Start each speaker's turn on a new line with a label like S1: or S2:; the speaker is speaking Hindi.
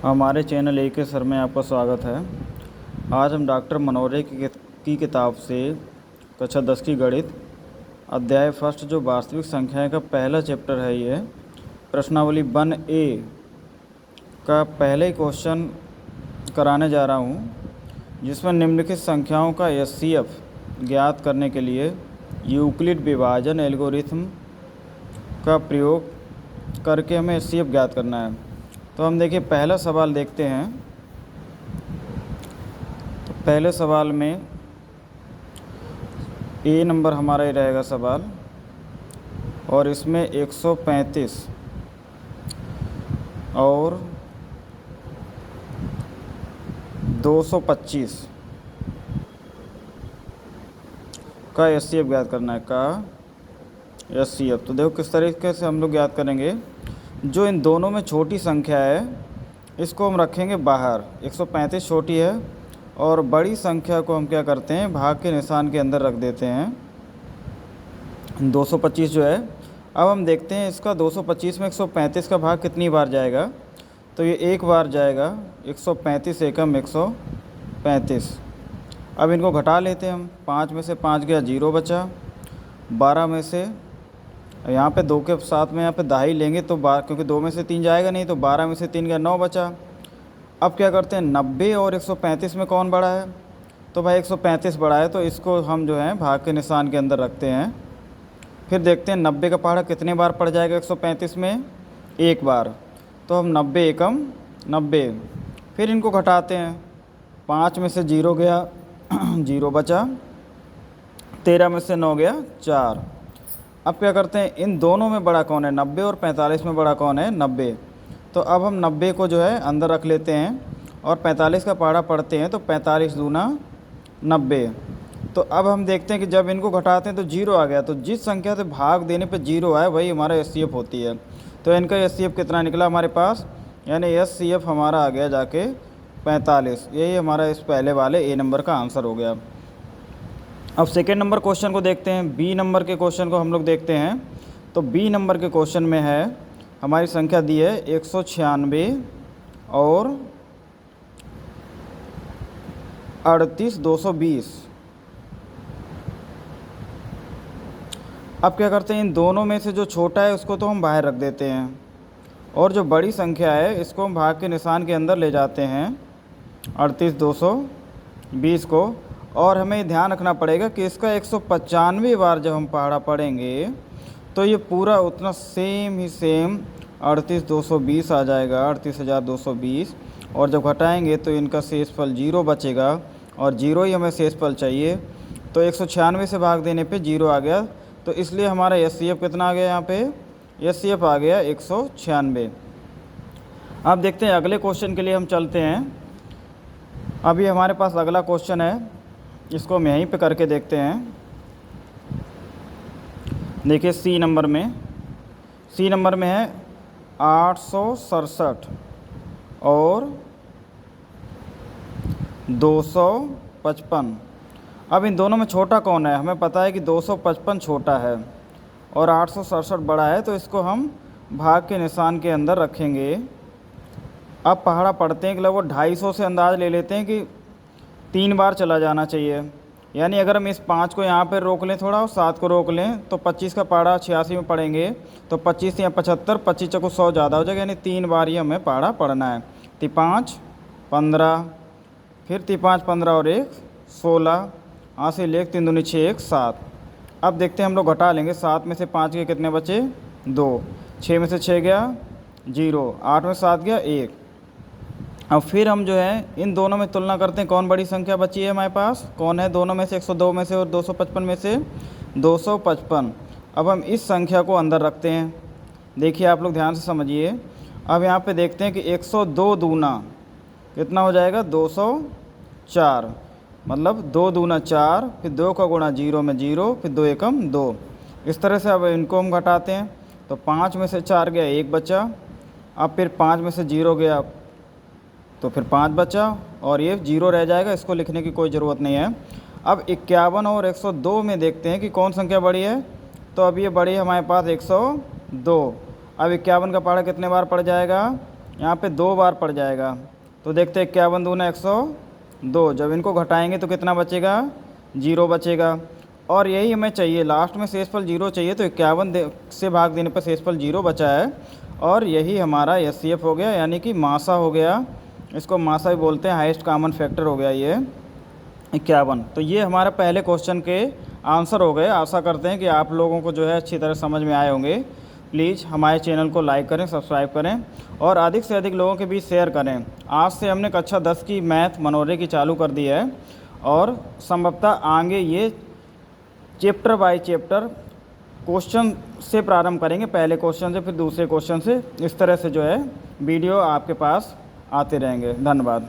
S1: हमारे चैनल AK सर में आपका स्वागत है। आज हम डॉक्टर मनोरे की किताब से कक्षा 10 की गणित अध्याय फर्स्ट जो वास्तविक संख्याएं का पहला चैप्टर है, ये प्रश्नावली 1A का पहले ही क्वेश्चन कराने जा रहा हूँ, जिसमें निम्नलिखित संख्याओं का HCF ज्ञात करने के लिए यूक्लिड विभाजन एल्गोरिथम का प्रयोग करके हमें HCF ज्ञात करना है। तो हम देखिए पहला सवाल देखते हैं। तो पहले सवाल में A नंबर हमारा ही रहेगा सवाल, और इसमें 135 और 225 का HCF ज्ञात करना है, का HCF। तो देखो किस तरीके से हम लोग ज्ञात करेंगे। जो इन दोनों में छोटी संख्या है इसको हम रखेंगे बाहर। 135 छोटी है और बड़ी संख्या को हम क्या करते हैं, भाग के निशान के अंदर रख देते हैं। 225 जो है, अब हम देखते हैं इसका 225 में 135 का भाग कितनी बार जाएगा। तो ये एक बार जाएगा, 135 एकम 135। अब इनको घटा लेते हैं हम। 5 में से 5 गया, 0 बचा। 12 में से यहाँ पे 2 के साथ में यहाँ पे दाही लेंगे तो क्योंकि 2 में से 3 जाएगा नहीं, तो 12 में से 3 गया, 9 बचा। अब क्या करते हैं, 90 और 135 में कौन बड़ा है। तो भाई 135 बड़ा है, तो इसको हम जो है भाग के निशान के अंदर रखते हैं। फिर देखते हैं 90 का पहाड़ा कितने बार पड़ जाएगा 135 में, एक बार। तो हम 90 एकम 90। फिर इनको घटाते हैं। 5 में से 0 गया, 0 बचा। 13 में से 9 गया, 4। अब क्या करते हैं, इन दोनों में बड़ा कौन है, 90, और 45 में बड़ा कौन है, 90। तो अब हम 90 को जो है अंदर रख लेते हैं और 45 का पहाड़ा पढ़ते हैं। तो 45 दूना 90। तो अब हम देखते हैं कि जब इनको घटाते हैं तो 0 आ गया। तो जिस संख्या से भाग देने पे 0 आए वही हमारा HCF होती है। तो इनका HCF कितना निकला हमारे पास, यानी HCF हमारा आ गया जाके 45। यही हमारा इस पहले वाले A नंबर का आंसर हो गया। अब सेकेंड नंबर क्वेश्चन को देखते हैं। B नंबर के क्वेश्चन को हम लोग देखते हैं। तो B नंबर के क्वेश्चन में है, हमारी संख्या दी है 196 और 38,220। अब क्या करते हैं, इन दोनों में से जो छोटा है उसको तो हम बाहर रख देते हैं, और जो बड़ी संख्या है इसको हम भाग के निशान के अंदर ले जाते हैं, 38,220 को। और हमें ध्यान रखना पड़ेगा कि इसका 195 बार जब हम पहाड़ा पढ़ेंगे तो ये पूरा उतना सेम 38,220 आ जाएगा, 38,220। और जब घटाएंगे तो इनका शेषफल 0 बचेगा, और 0 ही हमें शेषफल चाहिए। तो 196 से भाग देने पे 0 आ गया। तो इसलिए हमारा HCF कितना आ गया, यहाँ पे HCF आ गया 196। अब देखते हैं अगले क्वेश्चन के लिए हम चलते हैं। अभी हमारे पास अगला क्वेश्चन है, इसको हम यहीं पे करके देखते हैं। देखिए C नंबर में है 867 और 255। अब इन दोनों में छोटा कौन है, हमें पता है कि 255 छोटा है और 867 बड़ा है। तो इसको हम भाग के निशान के अंदर रखेंगे। अब पहाड़ा पढ़ते हैं कि लगभग 250 से अंदाज़ ले लेते हैं कि 3 बार चला जाना चाहिए। यानी अगर हम इस 5 को यहाँ पर रोक लें थोड़ा और 7 को रोक लें तो 25 का पहाड़ा 86 में पढ़ेंगे। तो 25 या 75, 25 चको 100 ज़्यादा हो जाएगा, यानी 3 बार ही हमें पहाड़ा पढ़ना है। 5 15, फिर 5 15 और 1 16, यहाँ से ले 3 दूनी 6 1 7। अब देखते हैं, हम लोग घटा लेंगे। 7 में से 5 के कितने बचे, 2। 6 में से 6 गया, 0। 8 में 7 गया, 1। अब फिर हम जो है इन दोनों में तुलना करते हैं, कौन बड़ी संख्या बची है हमारे पास, कौन है दोनों में से, 102 में से और 255 में से, 255। अब हम इस संख्या को अंदर रखते हैं। देखिए आप लोग ध्यान से समझिए। अब यहाँ पे देखते हैं कि 102 दूना कितना हो जाएगा, 204। मतलब 2 दूना 4, फिर 2 का गुणा 0 में 0, फिर 2 एकम 2। इस तरह से अब इनको हम घटाते हैं। तो 5 में से 4 गया, 1 बचा। अब फिर 5 में से 0 गया तो फिर 5 बचा, और ये 0 रह जाएगा, इसको लिखने की कोई ज़रूरत नहीं है। अब 51 और 102 में देखते हैं कि कौन संख्या बड़ी है। तो अब ये बड़ी है हमारे पास 102। अब 51 का पहाड़ा कितने बार पड़ जाएगा, यहाँ पे 2 बार पड़ जाएगा। तो देखते हैं 51 दूना 102, जब इनको घटाएंगे तो कितना बचेगा, 0 बचेगा। और यही हमें चाहिए, लास्ट में शेषफल 0 चाहिए, तो 51 से भाग देने पर शेषफल 0 बचा है और यही हमारा एचसीएफ हो गया, यानी कि मासा हो गया। इसको मासा भी बोलते हैं, हाईएस्ट कॉमन फैक्टर हो गया ये 51। तो ये हमारा पहले क्वेश्चन के आंसर हो गए। आशा करते हैं कि आप लोगों को जो है अच्छी तरह समझ में आए होंगे। प्लीज़ हमारे चैनल को लाइक करें, सब्सक्राइब करें और अधिक से अधिक लोगों के बीच शेयर करें। आज से हमने कक्षा 10 की मैथ मनोरे की चालू कर दी है और संभवतः आगे ये चैप्टर बाय चैप्टर क्वेश्चन से प्रारंभ करेंगे, पहले क्वेश्चन से फिर दूसरे क्वेश्चन से। इस तरह से जो है वीडियो आपके पास आते रहेंगे। धन्यवाद।